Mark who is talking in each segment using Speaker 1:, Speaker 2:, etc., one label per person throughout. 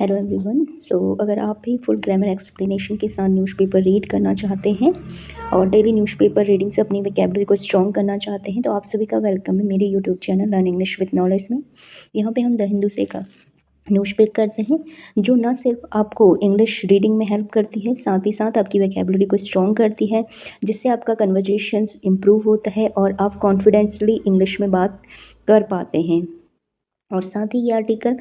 Speaker 1: Hello everyone. अगर आप भी फुल ग्रामर एक्सप्लेनेशन के साथ न्यूज़पेपर रीड करना चाहते हैं और डेली न्यूज़पेपर रीडिंग से अपनी वोकैबुलरी को स्ट्रॉन्ग करना चाहते हैं तो आप सभी का वेलकम है मेरे YouTube channel learn English with knowledge में। यहाँ पे हम द हिंदू से का न्यूज़पेपर करते हैं जो न सिर्फ आपको इंग्लिश रीडिंग में हेल्प करती है, साथ ही साथ आपकी वोकैबुलरी को स्ट्रॉन्ग करती है, जिससे आपका कन्वर्जेशन इम्प्रूव होता है और आप कॉन्फिडेंसली इंग्लिश में बात कर पाते हैं। और साथ ही ये आर्टिकल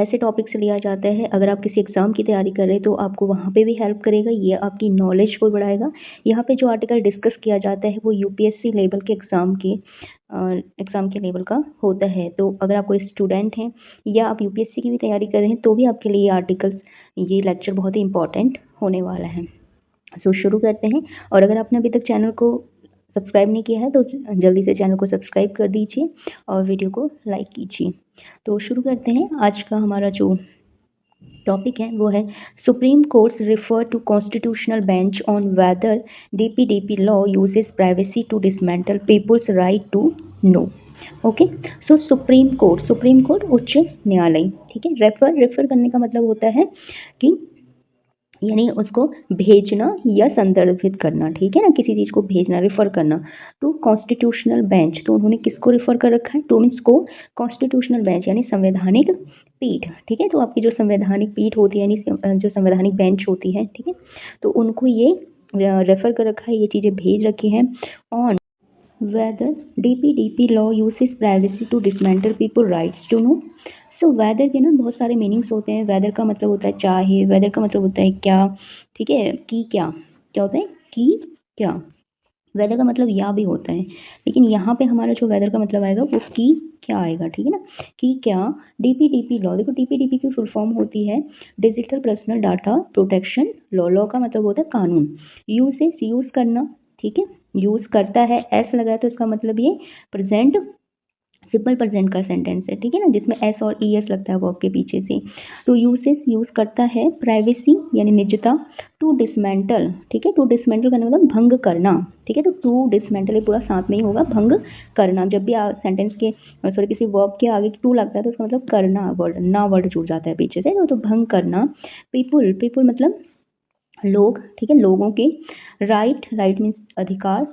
Speaker 1: ऐसे टॉपिक से लिया जाता है, अगर आप किसी एग्ज़ाम की तैयारी कर रहे हैं तो आपको वहाँ पे भी हेल्प करेगा, ये आपकी नॉलेज को बढ़ाएगा। यहाँ पे जो आर्टिकल डिस्कस किया जाता है वो यूपीएससी लेवल के एग्ज़ाम के लेवल का होता है। तो अगर आप कोई स्टूडेंट हैं या आप यूपीएससी की भी तैयारी कर रहे हैं तो भी आपके लिए ये लेक्चर बहुत ही इंपॉर्टेंट होने वाला है। शुरू करते हैं। और अगर आपने अभी तक चैनल को सब्सक्राइब नहीं किया है तो जल्दी से चैनल को सब्सक्राइब कर दीजिए और वीडियो को लाइक कीजिए। तो शुरू करते हैं। आज का हमारा जो टॉपिक है वो है Supreme Court refer to constitutional bench on whether DPDP law uses privacy to dismantle people's right to know. Okay, so Supreme Court उच्च न्यायालय, ठीक है। रेफर करने का मतलब होता है कि यानी उसको भेजना या संदर्भित करना, ठीक है ना, किसी चीज़ को भेजना, रेफर करना। तो कॉन्स्टिट्यूशनल बेंच, तो उन्होंने किसको रेफर कर रखा है, तो मीन्स को कॉन्स्टिट्यूशनल बेंच यानी संवैधानिक पीठ, ठीक है। तो आपकी जो संवैधानिक पीठ होती है यानी जो संवैधानिक बेंच होती है, ठीक है, तो उनको ये रेफर कर रखा है, ये चीज़ें भेज रखी हैं on whether DPDP law uses privacy to dismantle people rights to know. So whether के ना बहुत सारे मीनिंग्स होते हैं। वेदर का मतलब होता है चाहे, वेदर का मतलब होता है क्या, ठीक है, कि क्या होता है, कि क्या। वेदर का मतलब या भी होता है, लेकिन यहाँ पे हमारा जो वेदर का मतलब आएगा वो की क्या आएगा, ठीक है ना, कि क्या। डीपीडीपी लॉ, देखो डीपीडीपी की फुल फॉर्म होती है digital personal data protection law. Law का मतलब होता है कानून। यूज करना, ठीक है, यूज करता है, एस लगा है तो इसका मतलब ये प्रेजेंट, सिंपल प्रेजेंट का सेंटेंस है, ठीक है ना, जिसमें एस और ई एस लगता है वर्ब के पीछे से। तो यूज करता है प्राइवेसी यानी निजता, टू डिसमेंटल, ठीक है, टू डिसमेंटल करने मतलब भंग करना, ठीक है। तो टू डिसमेंटल ये पूरा साथ में ही होगा, भंग करना। जब भी सेंटेंस के किसी वर्ब के आगे टू लगता है तो उसका मतलब करना वर्ड जुड़ जाता है पीछे से, तो भंग करना। पीपुल मतलब लोग, ठीक है, लोगों के। राइट मीन्स अधिकार।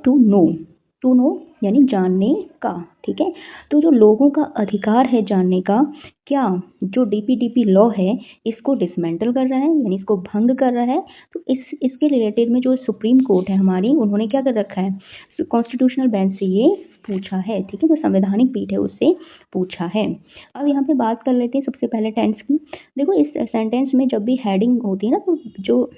Speaker 1: टू नो यानी जानने का, ठीक है। तो जो लोगों का अधिकार है जानने का, क्या जो डीपीडीपी लॉ है इसको डिसमेंटल कर रहा है यानी इसको भंग कर रहा है। तो इसके रिलेटेड में जो सुप्रीम कोर्ट है हमारी, उन्होंने क्या कर रखा है, कॉन्स्टिट्यूशनल बेंच से ये पूछा है, ठीक है, जो संवैधानिक पीठ है उससे पूछा है। अब यहाँ पे बात कर लेते हैं सबसे पहले टेंस की। देखो इस सेंटेंस में जब भी हेडिंग होती है ना, तो जो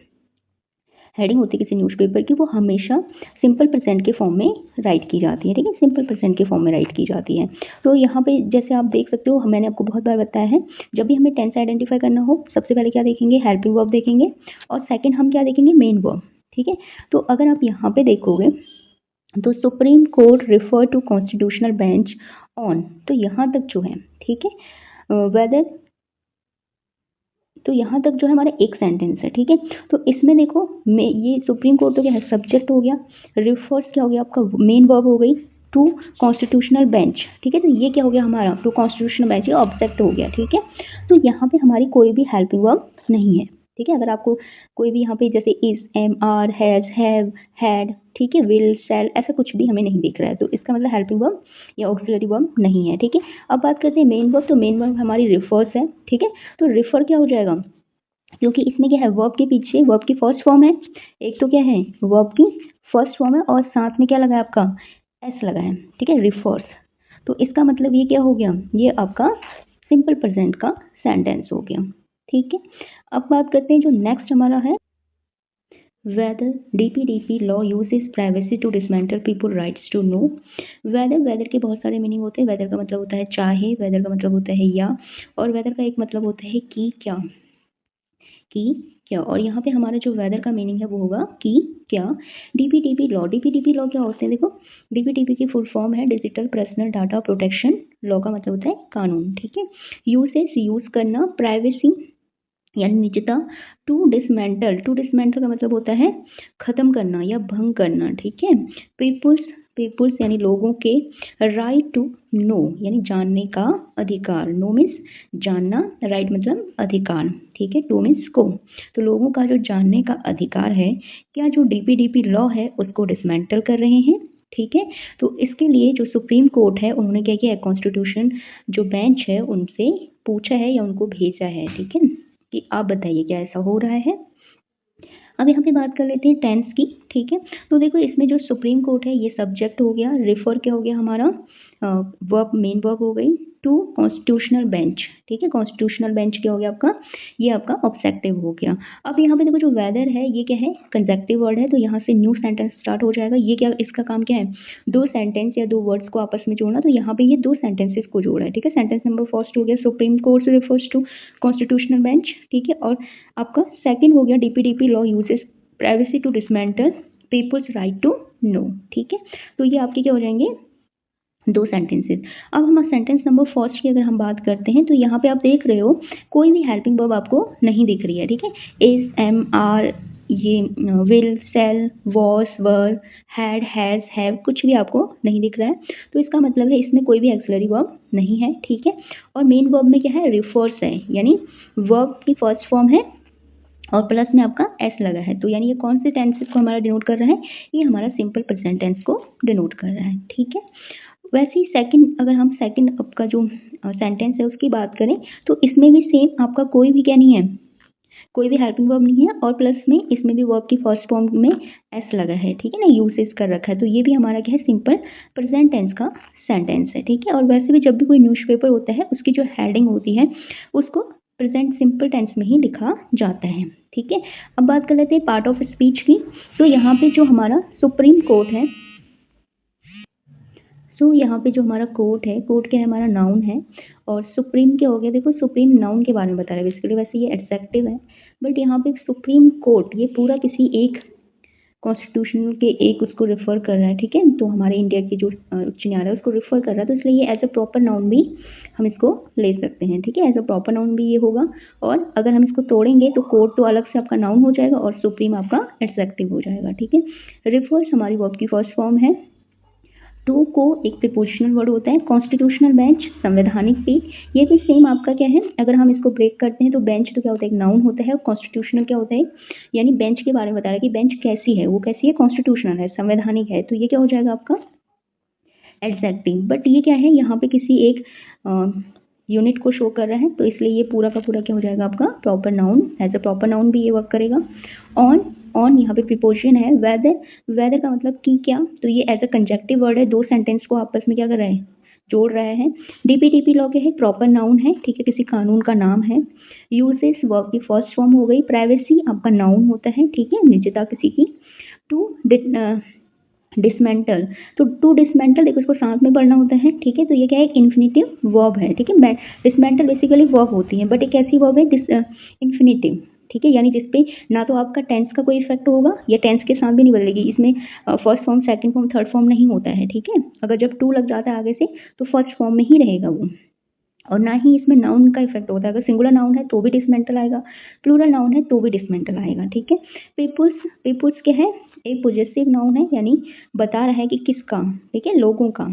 Speaker 1: हेडिंग होती है किसी न्यूज़पेपर की वो हमेशा सिंपल प्रेजेंट के फॉर्म में राइट की जाती है, ठीक है, सिंपल प्रेजेंट के फॉर्म में राइट की जाती है। तो यहाँ पे जैसे आप देख सकते हो, मैंने आपको बहुत बार बताया है, जब भी हमें टेंस आइडेंटिफाई करना हो सबसे पहले क्या देखेंगे, हेल्पिंग वर्ब देखेंगे, और सेकंड हम क्या देखेंगे, मेन वर्ब, ठीक है। तो अगर आप यहाँ पे देखोगे तो Supreme Court refer to constitutional bench on, तो यहाँ तक जो है, ठीक है, वेदर, तो यहाँ तक जो है हमारा एक सेंटेंस है, ठीक है। तो इसमें देखो ये सुप्रीम कोर्ट तो क्या है, सब्जेक्ट हो गया, रिफर्स क्या हो गया आपका, मेन वर्ब हो गई, टू कॉन्स्टिट्यूशनल बेंच, ठीक है। तो ये क्या हो गया हमारा, टू कॉन्स्टिट्यूशनल बेंच, ये ऑब्जेक्ट हो गया, ठीक है। तो यहाँ पे हमारी कोई भी हेल्पिंग वर्ब नहीं है, ठीक है। अगर आपको कोई भी यहाँ पे जैसे is, am, are, has, have, had, ठीक है, विल, शैल, ऐसा कुछ भी हमें नहीं दिख रहा है, तो इसका मतलब हेल्पिंग वर्ब या ऑक्सिलरी वर्ब नहीं है, ठीक है। अब बात करते हैं मेन वर्ब। तो मेन वर्ब हमारी रिफर्स है, ठीक है। तो रिफर क्या हो जाएगा, क्योंकि इसमें क्या है, वर्ब के पीछे वर्ब की फर्स्ट फॉर्म है, एक तो क्या है वर्ब की फर्स्ट फॉर्म है और साथ में क्या लगा है आपका, एस लगा है, ठीक है, रिफर्स। तो इसका मतलब ये क्या हो गया, ये आपका सिंपल प्रेजेंट का सेंटेंस हो गया, ठीक है। अब बात करते हैं जो नेक्स्ट हमारा है, whether DPDP law uses privacy to dismantle people rights to know. Whether के बहुत सारे मीनिंग होते हैं। वेदर का मतलब होता है चाहे, वेदर का मतलब होता है या, और वेदर का एक मतलब होता है कि क्या। और यहाँ पे हमारा जो वेदर का मीनिंग है वो होगा कि क्या। डीपीडीपी लॉ क्या होते हैं, देखो डीपीडीपी की फुल फॉर्म है digital personal data protection law, का मतलब होता है कानून, ठीक है। यूज करना, प्राइवेसी यानी निजता, टू डिसमेंटल का मतलब होता है खत्म करना या भंग करना, ठीक है। पीपुल्स यानी लोगों के, राइट टू नो यानी जानने का अधिकार, नो मीन्स जानना, राइट मतलब अधिकार, ठीक है, टू मीन्स को, तो लोगों का जो जानने का अधिकार है, क्या जो डीपीडीपी लॉ है उसको डिसमेंटल कर रहे हैं, ठीक है। तो इसके लिए जो सुप्रीम कोर्ट है उन्होंने क्या किया, कॉन्स्टिट्यूशन जो बेंच है उनसे पूछा है या उनको भेजा है, ठीक है, कि आप बताइए क्या ऐसा हो रहा है। अब यहाँ पे बात कर लेते हैं टेंस की, ठीक है। तो देखो इसमें जो सुप्रीम कोर्ट है ये सब्जेक्ट हो गया, रेफर क्या हो गया हमारा, वर्ब, मेन वर्ब हो गई, टू कॉन्स्टिट्यूशनल बेंच, ठीक है, कॉन्स्टिट्यूशनल बेंच क्या हो गया आपका, ये आपका ऑब्जेक्टिव हो गया। अब यहाँ पे देखो जो वेदर है ये क्या है, कंजक्टिव वर्ड है, तो यहाँ से न्यू सेंटेंस स्टार्ट हो जाएगा। ये क्या, इसका काम क्या है, दो सेंटेंस या दो वर्ड्स को आपस में जोड़ना, तो यहाँ पे ये दो सेंटेंसेस को जोड़ा है, ठीक है। सेंटेंस नंबर फर्स्ट हो गया Supreme Court refers to constitutional bench, ठीक है, और आपका सेकंड हो गया DPDP law uses privacy to dismantle people's right to know, ठीक है। तो ये आपके क्या हो जाएंगे, दो सेंटेंसेस। अब हम सेंटेंस नंबर फर्स्ट की अगर हम बात करते हैं तो यहाँ पे आप देख रहे हो कोई भी हेल्पिंग वर्ब आपको नहीं दिख रही है, ठीक है। इज, एम, आर, ये will, shall, was, were, had, has, have कुछ भी आपको नहीं दिख रहा है, तो इसका मतलब है इसमें कोई भी एक्सिलरी वर्ब नहीं है, ठीक है। और मेन वर्ब में क्या है, रिफर्स है, यानी वर्ब की फर्स्ट फॉर्म है और प्लस में आपका एस लगा है, तो यानी ये कौन से टेंसेस को हमारा डिनोट कर रहा है, ये हमारा सिंपल प्रेजेंट टेंस को डिनोट कर रहा है, ठीक है। वैसे ही सेकंड, अगर हम सेकंड आपका जो सेंटेंस है उसकी बात करें तो इसमें भी सेम आपका कोई भी क्या नहीं है, कोई भी हेल्पिंग वर्ब नहीं है, और प्लस में इसमें भी वर्ब की फर्स्ट फॉर्म में एस लगा है, ठीक है ना, यूसेज कर रखा है, तो ये भी हमारा क्या है, सिंपल प्रेजेंट टेंस का सेंटेंस है, ठीक है। और वैसे भी जब भी कोई न्यूज़पेपर होता है उसकी जो हेडिंग होती है उसको प्रेजेंट सिंपल टेंस में ही लिखा जाता है, ठीक है। अब बात कर लेते हैं पार्ट ऑफ स्पीच की। तो यहाँ पे जो हमारा सुप्रीम कोर्ट है, तो यहाँ पे जो हमारा कोर्ट है, कोर्ट क्या है, हमारा नाउन है, और सुप्रीम क्या हो गया, देखो सुप्रीम नाउन के बारे में बता रहा है बेसिकली, वैसे ये एडजेक्टिव है, बट यहाँ पे सुप्रीम कोर्ट ये पूरा किसी एक कॉन्स्टिट्यूशन के एक उसको रेफर कर रहा है, ठीक है। तो हमारे इंडिया की जो उच्च न्यायालय है उसको रेफर कर रहा है, तो इसलिए ये एज अ प्रॉपर नाउन भी हम इसको ले सकते हैं, ठीक है, एज अ प्रॉपर नाउन भी ये होगा। और अगर हम इसको तोड़ेंगे तो कोर्ट तो अलग से आपका नाउन हो जाएगा और सुप्रीम आपका एडजेक्टिव हो जाएगा, ठीक है। रेफर्स हमारी वर्ब की फर्स्ट फॉर्म है, टू को एक प्रीपोजिशनल वर्ड होता है, कॉन्स्टिट्यूशनल बेंच संवैधानिक पीठ, ये भी सेम आपका क्या है, अगर हम इसको ब्रेक करते हैं तो बेंच तो क्या होता है, एक नाउन होता है, और कॉन्स्टिट्यूशनल क्या होता है, यानी बेंच के बारे में बता रहा है कि बेंच कैसी है, वो कैसी है, कॉन्स्टिट्यूशनल है, संवैधानिक है, तो ये क्या हो जाएगा आपका एडजेक्टिव। बट ये क्या है, यहाँ पे किसी एक यूनिट को शो कर रहा है, तो इसलिए ये पूरा का पूरा क्या हो जाएगा आपका proper noun, as a proper noun भी ये वर्क करेगा। ऑन, ऑन यहाँ पे प्रीपोजिशन है, वेदर, वेदर का मतलब कि क्या, तो ये एज अ कंजक्टिव वर्ड है, दो सेंटेंस को आपस में क्या कर रहा है, जोड़ रहा है। डीपीडीपी लॉ के है, प्रॉपर नाउन है, ठीक है, किसी कानून का नाम है। यूजेस वर्ब की फर्स्ट फॉर्म हो गई, प्राइवेसी आपका नाउन होता है, ठीक है, निजता किसी की। टू डिसमेंटल, तो टू डिसमेंटल देखो इसको साथ में पढ़ना होता है, ठीक है, तो ये क्या है, एक इन्फिनेटिव वर्ब है, ठीक है। डिसमेंटल बेसिकली वर्ब होती है, बट एक ऐसी वर्ब है इन्फिनेटिव, ठीक है, यानी जिसपे ना तो आपका टेंस का कोई इफेक्ट होगा, या टेंस के साथ भी नहीं बदलेगी, इसमें first form, second form, third form नहीं होता है, ठीक है। अगर जब टू लग जाता है आगे से तो फर्स्ट फॉर्म में ही रहेगा वो, और ना ही इसमें नाउन का इफेक्ट होता है, अगर सिंगुलर नाउन है तो भी डिसमेंटल आएगा, प्लूरल नाउन है तो भी डिसमेंटल आएगा, ठीक है। पीपुल्स, पीपुल्स क्या है, एक पॉजेसिव नाउन है, यानी बता रहा है कि किसका, ठीक है, लोगों का।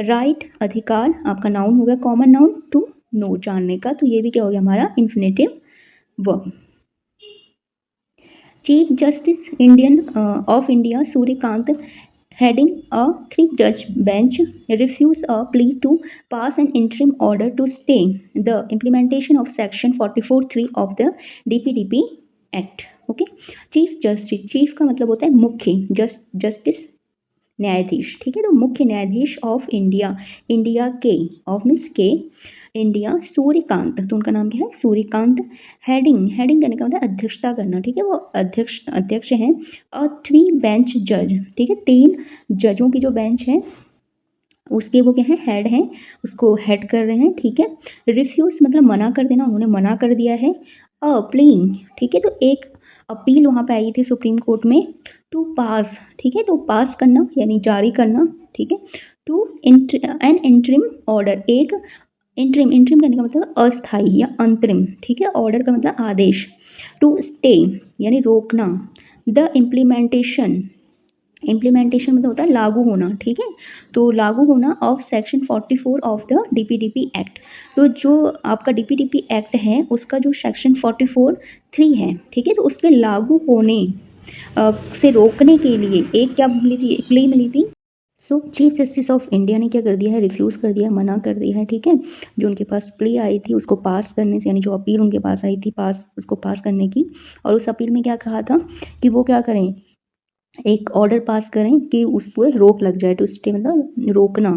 Speaker 1: राइट अधिकार आपका नाउन हो गया, कॉमन नाउन, टू नो जानने का, तो ये भी क्या हो गया हमारा infinitive verb. Chief justice Indian of India Suryakant heading a three-judge bench refused a plea to pass an interim order to stay the implementation of Section 44(3) of the DPDP Act. Okay, chief justice, chief का मतलब होता है मुख्य, justice न्यायाधीश, ठीक है, तो मुख्य न्यायाधीश ऑफ इंडिया, इंडिया के, ऑफ मीन्स के, इंडिया, सूर्यकांत, तो उनका नाम क्या है, सूर्यकांत। हेडिंग, हेडिंग करने का मतलब अध्यक्षता करना, ठीक है, वो अध्यक्ष हैं। और थ्री बेंच जज, ठीक है, तीन जजों की जो बेंच है उसके वो क्या है, हेड हैं, उसको हेड कर रहे हैं, ठीक है। रिफ्यूज मतलब मना कर देना, उन्होंने मना कर दिया है। प्लीइंग, ठीक है, तो एक अपील वहाँ पे आई थी सुप्रीम कोर्ट में, टू पास, ठीक है, तो पास करना यानी जारी करना, ठीक है। टू एन इंटरिम ऑर्डर, एक इंटरिम, इंटरिम करने का मतलब अस्थायी या अंतरिम, ठीक है, ऑर्डर का मतलब आदेश। टू स्टे यानी रोकना, द इम्प्लीमेंटेशन इम्प्लीमेंटेशन मतलब होता है लागू होना, ठीक है। तो लागू होना of section 44 of the DPDP act. तो जो आपका डीपीडीपी एक्ट है उसका जो सेक्शन 44(3) है, ठीक है, तो उसके लागू होने से रोकने के लिए एक क्या मिली थी, प्ली मिली थी। सो चीफ जस्टिस ऑफ इंडिया ने क्या कर दिया है, रिफ्यूज़ कर दिया, मना कर दिया है, ठीक है। जो उनके पास प्ली आई थी उसको पास करने से, यानी जो अपील उनके पास आई थी उसको पास करने की, और उस अपील में क्या कहा था कि वो क्या करें, एक ऑर्डर पास करें कि उस पर रोक लग जाए। तो स्टे मतलब रोकना,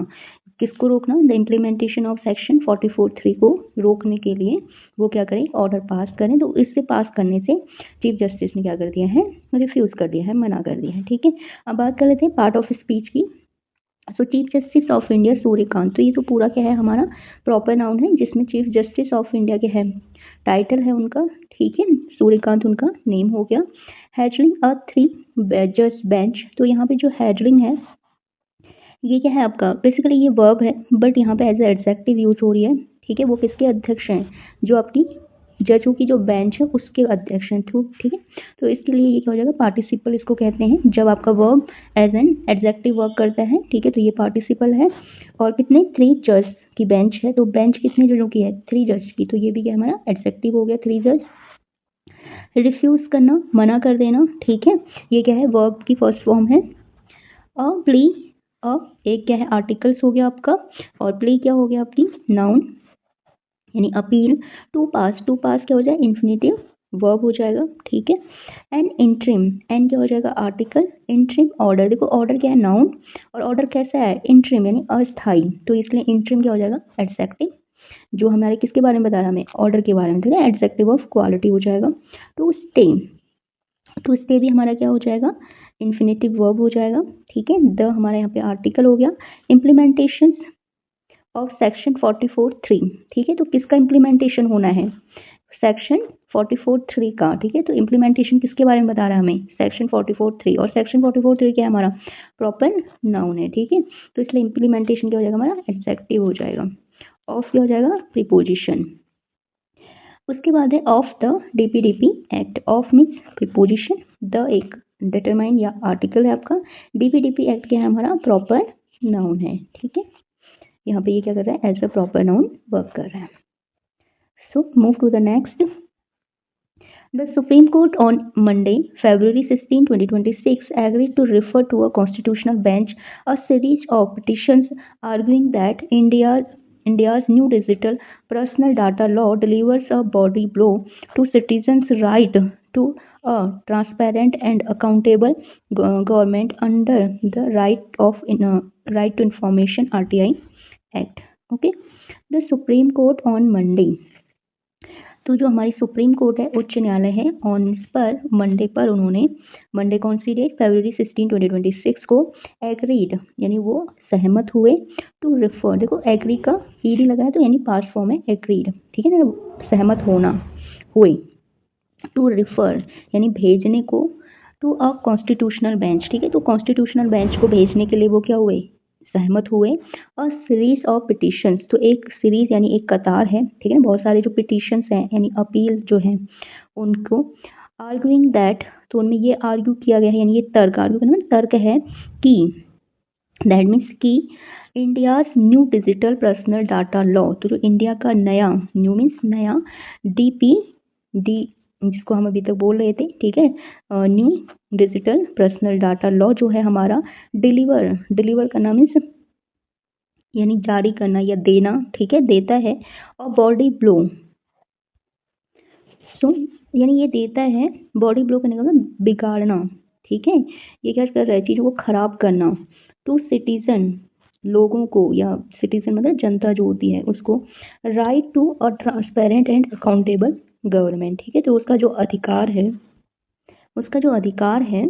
Speaker 1: किसको रोकना, द इम्प्लीमेंटेशन ऑफ सेक्शन 44(3) को रोकने के लिए वो क्या करें, ऑर्डर पास करें। तो इससे पास करने से चीफ जस्टिस ने क्या कर दिया है, रिफ्यूज़ कर दिया है, मना कर दिया है, ठीक है। अब बात कर लेते हैं पार्ट ऑफ स्पीच की। सो chief justice of India Suryakant, तो ये तो पूरा क्या है हमारा प्रॉपर नाउन है, जिसमें चीफ जस्टिस ऑफ इंडिया के है, टाइटल है उनका, ठीक है। सूर्यकांत उनका नेम हो गया। हैजलिंग अ 3 जज बेंच, तो यहाँ पे जो हैजलिंग है ये क्या है आपका, बेसिकली ये वर्ब है, बट यहाँ पे एज ए एडजेक्टिव यूज हो रही है, ठीक है। वो किसके अध्यक्ष हैं, जो आपकी जजों की जो बेंच है उसके अध्यक्ष हैं, ठीक है। तो इसके लिए ये क्या हो जाएगा, पार्टिसिपल इसको कहते हैं, जब आपका verb as an adjective work करता है, ठीक है, तो ये पार्टिसिपल है। और कितने, 3 जज की बेंच है, तो बेंच कितने जजों की है, 3 जज की, तो ये भी क्या हमारा एडजेक्टिव हो गया, 3 जज। रिफ्यूज करना, मना कर देना, ठीक है, ये क्या है, वर्ब की फर्स्ट फॉर्म है। अ प्ली, अ एक क्या है, आर्टिकल्स हो गया आपका, और प्ली क्या हो गया आपकी, नाउन यानी अपील। टू पास क्या हो जाए, इन्फिनेटिव वर्ब हो जाएगा, ठीक है। एंड इंट्रिम, एंड क्या हो जाएगा, आर्टिकल। इंट्रिम ऑर्डर, देखो ऑर्डर क्या है, नाउन, और ऑर्डर कैसा है, इंट्रिम यानी अस्थाई, तो इसलिए इंट्रिम क्या हो जाएगा, एडजेक्टिव, जो हमारे किसके बारे में बता रहा है, हमें ऑर्डर के बारे में, ठीक है, एडजेक्टिव ऑफ क्वालिटी हो जाएगा। टू स्टे, तो स्टे भी हमारा क्या हो जाएगा, इन्फिनेटिव वर्ब हो जाएगा, ठीक है। द हमारा यहाँ पे आर्टिकल हो गया। इम्प्लीमेंटेशन ऑफ सेक्शन 44(3), ठीक है, तो किसका इम्प्लीमेंटेशन होना है, सेक्शन 44(3) का, ठीक है। तो इम्प्लीमेंटेशन किसके बारे में बता रहा है हमें, सेक्शन 44(3), और सेक्शन 44(3) क्या है हमारा, प्रॉपर नाउन है, ठीक है। तो इसलिए इम्प्लीमेंटेशन क्या हो जाएगा हमारा, एडजेक्टिव हो जाएगा। ऑफ क्या हो जाएगा, प्रीपोजिशन। उसके बाद है of the DPDP act, of means preposition, the एक डिटरमाइन या आर्टिकल है आपका, डीपीडीपी एक्ट क्या है हमारा, प्रॉपर नाउन है, ठीक है। यहाँ पे ये क्या कर रहा है, as a proper noun work कर रहा है। So move to the next. The Supreme Court on Monday, February 16, 2026, agreed to refer to a constitutional bench a series of petitions arguing that India's new digital personal data law delivers a body blow to citizens' right to a transparent and accountable government under the Right to Information (RTI) Act. Okay, the Supreme Court on Monday. तो जो हमारी supreme court है, उच्च न्यायालय है, on पर Monday पर उन्होंने, मंडे कौन सी डेट, February 16, 2026 को एग्रीड यानी वो सहमत हुए, टू रेफर, देखो एग्री का ईडी लगा है तो यानी पास्ट फॉर्म है एग्रीड, ठीक है ना, सहमत होना, हुए, टू रेफर यानी भेजने को, टू अ कॉन्स्टिट्यूशनल बेंच, ठीक है, तो कॉन्स्टिट्यूशनल बेंच को भेजने के लिए वो क्या हुए, सहमत हुए। और सीरीज ऑफ पिटिशंस, तो एक सीरीज यानी एक कतार है, ठीक है, बहुत सारे जो पिटिशंस हैं यानी अपील जो है उनको, आर्ग्यूइंग दैट, तो उनमें ये आर्ग्यू किया गया है, यानी ये तर्क, आर्ग्यू करना मतलब तर्क है कि, दैट मीन्स कि India's new digital personal data law, तो जो इंडिया का नया, न्यू मीन्स नया, डी जिसको हम अभी तक बोल रहे थे, ठीक है, new digital personal data law जो है हमारा, डिलीवर करना मीन्स यानी जारी करना या देना, ठीक है, देता है, और बॉडी ब्लो, सो यानी ये देता है, बॉडी ब्लो करने का मतलब बिगाड़ना, ठीक है, ये क्या कर रहा है, चीज़ों को खराब करना, टू सिटीजन लोगों को, या सिटीजन मतलब जनता जो होती है उसको, right to a transparent and accountable government, ठीक है, तो उसका जो अधिकार है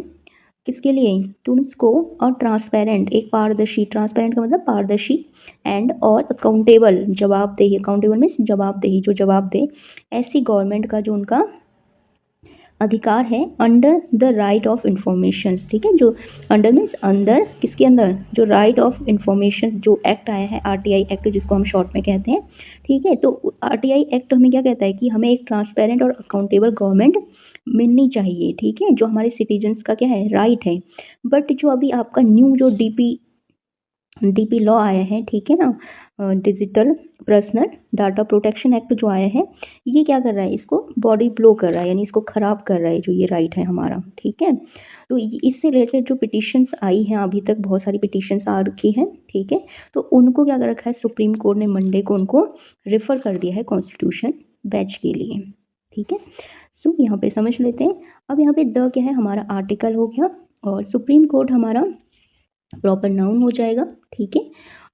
Speaker 1: किसके लिए, टूल्स को, और ट्रांसपेरेंट एक पारदर्शी, ट्रांसपेरेंट का मतलब पारदर्शी, एंड और अकाउंटेबल जवाबदेही, अकाउंटेबल मीन्स जवाबदेही, जो जवाब दे, ऐसी गवर्नमेंट का जो उनका अधिकार है under the right of information, ठीक है, जो अंडर मीन्स अंदर, किसके अंदर, जो राइट ऑफ इंफॉर्मेशन जो एक्ट आया है आरटीआई एक्ट जिसको हम शॉर्ट में कहते हैं, ठीक है। तो आरटीआई एक्ट हमें क्या कहता है कि हमें एक ट्रांसपेरेंट और अकाउंटेबल गवर्नमेंट मिलनी चाहिए, ठीक है, जो हमारे सिटीजन्स का क्या है, राइट है। बट जो अभी आपका न्यू जो डीपी लॉ आया है, ठीक है ना, digital personal data protection act जो आया है, ये क्या कर रहा है, इसको बॉडी ब्लो कर रहा है, यानी इसको खराब कर रहा है जो ये राइट है हमारा, ठीक है। तो इससे रिलेटेड जो पिटिशंस आई हैं, अभी तक बहुत सारी पिटिशंस आ रखी हैं, ठीक है। तो उनको क्या कर रखा है, सुप्रीम कोर्ट ने मंडे को उनको रेफर कर दिया है कॉन्स्टिट्यूशन बेंच के लिए, ठीक है। सो यहाँ पे समझ लेते हैं। अब यहाँ पे द क्या है, हमारा आर्टिकल हो गया, और सुप्रीम कोर्ट हमारा प्रॉपर नाउन हो जाएगा, ठीक है।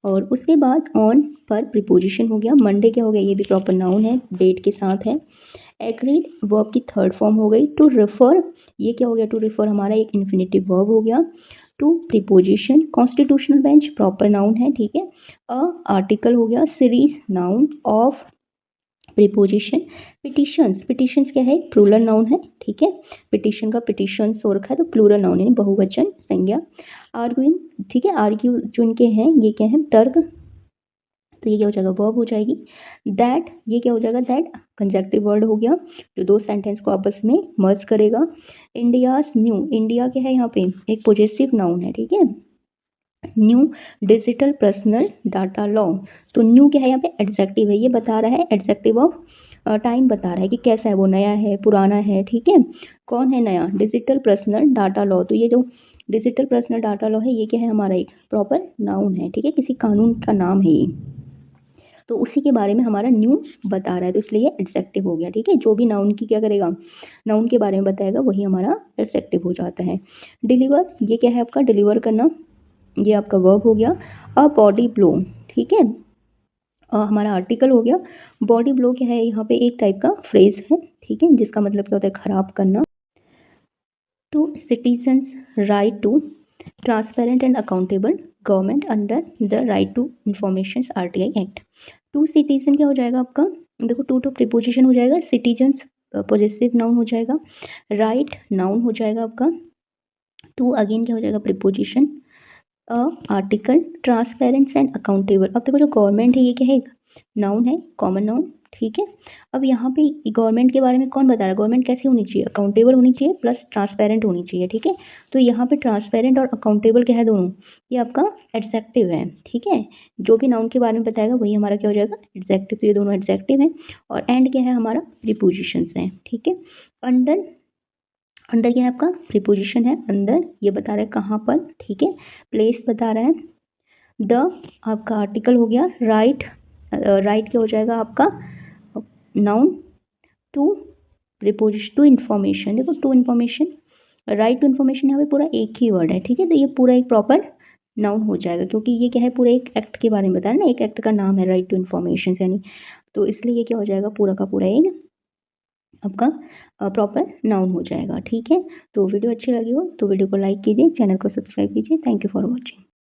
Speaker 1: और उसके बाद ऑन पर प्रीपोजिशन हो गया, मंडे क्या हो गया, ये भी प्रॉपर नाउन है, डेट के साथ है। एग्रीड वर्ब की थर्ड फॉर्म हो गई। टू रेफर, ये क्या हो गया, टू रेफर हमारा एक इन्फिनेटिव वर्ब हो गया। To preposition, constitutional bench proper noun है, ठीक है। अ आर्टिकल हो गया। Series noun of preposition. Petitions क्या है, प्लूरल नाउन है, ठीक है। पिटिशन का पिटिशंस हो रखा है तो प्लूरल नाउन यानी बहुवचन संज्ञा। आर्ग्यूइंग, ठीक है, आर्ग्यू जो इनके हैं ये क्या है, तर्क, तो ये क्या हो जाएगा, वर्ब हो जाएगी। दैट, ये क्या हो जाएगा, दैट कंजक्टिव वर्ड हो गया जो दो सेंटेंस को आपस में मर्ज करेगा। इंडियाज न्यू, इंडिया क्या है यहाँ पे, एक पॉजेसिव नाउन है, ठीक है। New digital personal data law, तो न्यू क्या है यहाँ पे, एडजेक्टिव है, ये बता रहा है, एडजेक्टिव ऑफ टाइम बता रहा है कि कैसा है वो, नया है पुराना है, ठीक है। कौन है नया, डिजिटल पर्सनल डाटा लॉ, तो ये जो डिजिटल पर्सनल डाटा लॉ है ये क्या है, हमारा एक प्रॉपर नाउन है, ठीक है, किसी कानून का नाम है ये, तो उसी के बारे में हमारा न्यू बता रहा है, तो इसलिए एडजेक्टिव हो गया, ठीक है। जो भी नाउन की क्या करेगा, नाउन के बारे में बताएगा वही हमारा एडजेक्टिव हो जाता है। डिलीवर, ये क्या है आपका, डिलीवर करना, ये आपका वर्ब हो गया। अ बॉडी ब्लो, ठीक है, हमारा आर्टिकल हो गया। बॉडी ब्लो क्या है, यहाँ पे एक टाइप का फ्रेज है, ठीक है, जिसका मतलब क्या होता है, खराब करना। To citizens right to transparent and accountable government under the right to information RTI act. To citizen क्या हो जाएगा आपका, देखो टू तो प्रीपोजिशन हो जाएगा, सिटीजन्स पॉजेसिव नाउन हो जाएगा, राइट नाउन हो जाएगा आपका, टू अगेन क्या हो जाएगा, preposition, article, transparent and accountable. अब देखो जो गवर्नमेंट है ये क्या है, नाउन है, कॉमन नाउन, ठीक है। अब यहाँ पे गवर्नमेंट के बारे में कौन बता रहा है, गवर्नमेंट कैसे होनी चाहिए, अकाउंटेबल होनी चाहिए प्लस ट्रांसपेरेंट होनी चाहिए, ठीक है। तो यहाँ पे ट्रांसपेरेंट और अकाउंटेबल क्या है, दोनों ये आपका एडजेक्टिव है, ठीक है। जो भी नाउन के बारे में बताएगा वही हमारा क्या हो जाएगा, एडजेक्टिव, तो ये दोनों एडजेक्टिव है। और एंड क्या है हमारा, प्रीपोजिशंस है, ठीक है। अंडर, अंडर क्या है आपका, प्रीपोजिशन है, अंदर ये बता रहा है कहाँ पर, ठीक है। प्लेस बता रहा है। द आपका आर्टिकल हो गया। राइट, राइट क्या हो जाएगा आपका, noun. To preposition, to information, देखो to information, right to information यहाँ पे पूरा एक ही वर्ड है, ठीक है। तो ये पूरा एक प्रॉपर नाउन हो जाएगा, क्योंकि ये क्या है, पूरे एक एक्ट के बारे में बताया ना, एक एक्ट का नाम है राइट टू इन्फॉर्मेशन यानी, तो इसलिए ये क्या हो जाएगा, पूरा का पूरा एक आपका प्रॉपर नाउन हो जाएगा, ठीक है। तो वीडियो अच्छी लगी हो तो वीडियो को लाइक कीजिए, चैनल को सब्सक्राइब कीजिए। Thank you for watching.